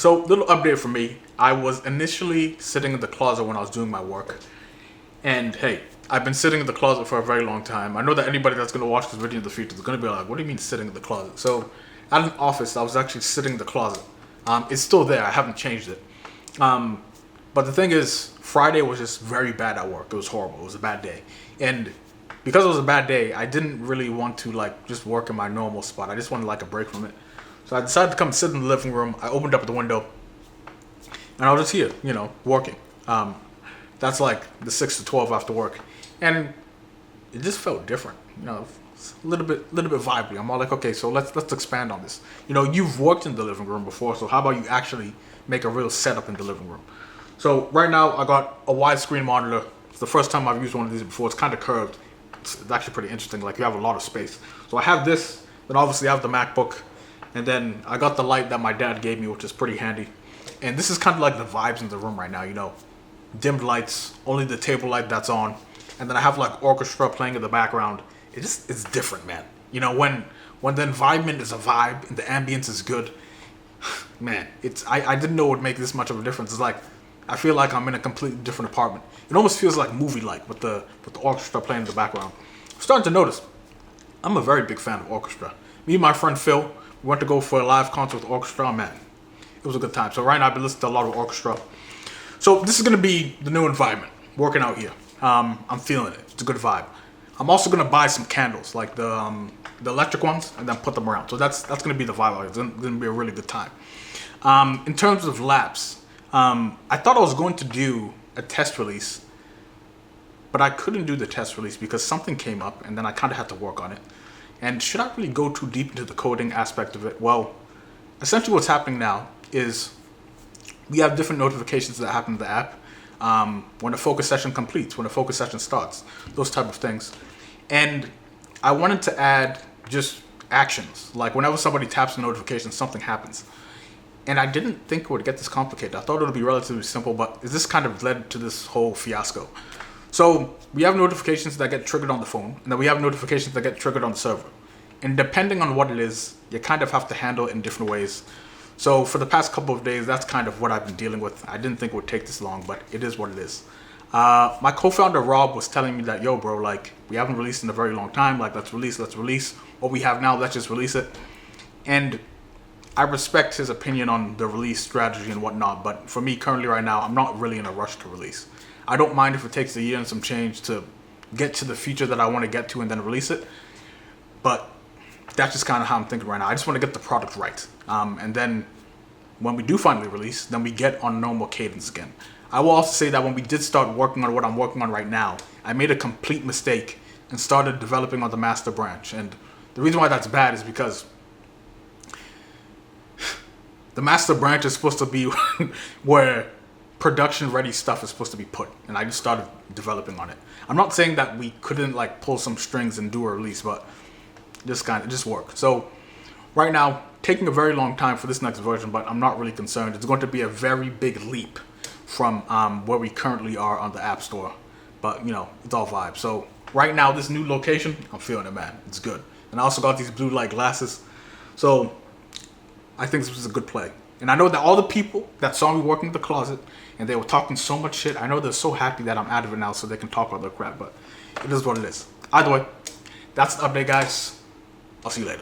So, little update for me. I was initially sitting in the closet when I was doing my work. And hey, I've been sitting in the closet for a very long time. I know that anybody that's going to watch this video in the future is going to be like, what do you mean sitting in the closet? So, at an office, I was actually sitting in the closet. It's still there. I haven't changed it. But the thing is, Friday was just very bad at work. It was horrible. It was a bad day. And because it was a bad day, I didn't really want to like just work in my normal spot. I just wanted like a break from it. So I decided to come sit in the living room. I opened up the window, and I was just here, working. That's like the 6 to 12 after work, and it just felt different. It's a little bit vibey. I'm all like, okay, so let's expand on this. You've worked in the living room before, so how about you actually make a real setup in the living room? So right now I got a widescreen monitor. It's the first time I've used one of these before. It's kind of curved. It's actually pretty interesting. Like, you have a lot of space. So I have this, then obviously I have the MacBook, and then I got the light that my dad gave me, which is pretty handy. And this is kind of like the vibes in the room right now. Dimmed lights, only the table light that's on, and then I have like orchestra playing in the background. It's different, man. When the environment is a vibe and the ambience is good, man, I didn't know it would make this much of a difference. It's like I feel like I'm in a completely different apartment. It almost feels like movie-like with the orchestra playing in the background. I'm starting to notice I'm a very big fan of orchestra. Me and my friend Phil, we went to go for a live concert with orchestra. Man, it was a good time. So right now I've been listening to a lot of orchestra. So this is gonna be the new environment, working out here. I'm feeling it. It's a good vibe. I'm also gonna buy some candles, like the electric ones, and then put them around. So that's gonna be the vibe. It's gonna be a really good time. In terms of laps, I thought I was going to do a test release, but I couldn't do the test release because something came up, and then I kind of had to work on it. And should I really go too deep into the coding aspect of it? Well, essentially what's happening now is we have different notifications that happen to the app. When a focus session completes, when a focus session starts, those type of things. And I wanted to add just actions. Like whenever somebody taps a notification, something happens. And I didn't think it would get this complicated. I thought it would be relatively simple, but this kind of led to this whole fiasco. So we have notifications that get triggered on the phone, and then we have notifications that get triggered on the server. And depending on what it is, you kind of have to handle it in different ways. So for the past couple of days, that's kind of what I've been dealing with. I didn't think it would take this long, but it is what it is. My co-founder Rob was telling me that, yo, bro, like, we haven't released in a very long time. Like, let's release. What we have now, let's just release it. And I respect his opinion on the release strategy and whatnot, but for me currently right now, I'm not really in a rush to release. I don't mind if it takes a year and some change to get to the feature that I want to get to and then release it. But that's just kind of how I'm thinking right now. I just want to get the product right. And then when we do finally release, then we get on normal cadence again. I will also say that when we did start working on what I'm working on right now, I made a complete mistake and started developing on the master branch. And the reason why that's bad is because the master branch is supposed to be where production ready stuff is supposed to be put. And I just started developing on it. I'm not saying that we couldn't like pull some strings and do a release, but just work. So right now, taking a very long time for this next version, but I'm not really concerned. It's going to be a very big leap from where we currently are on the App Store. But it's all vibes. So right now, this new location, I'm feeling it, man. It's good. And I also got these blue light glasses. So I think this was a good play. And I know that all the people that saw me working in the closet and they were talking so much shit, I know they're so happy that I'm out of it now so they can talk all their crap. But it is what it is. Either way, that's the update, guys. I'll see you later.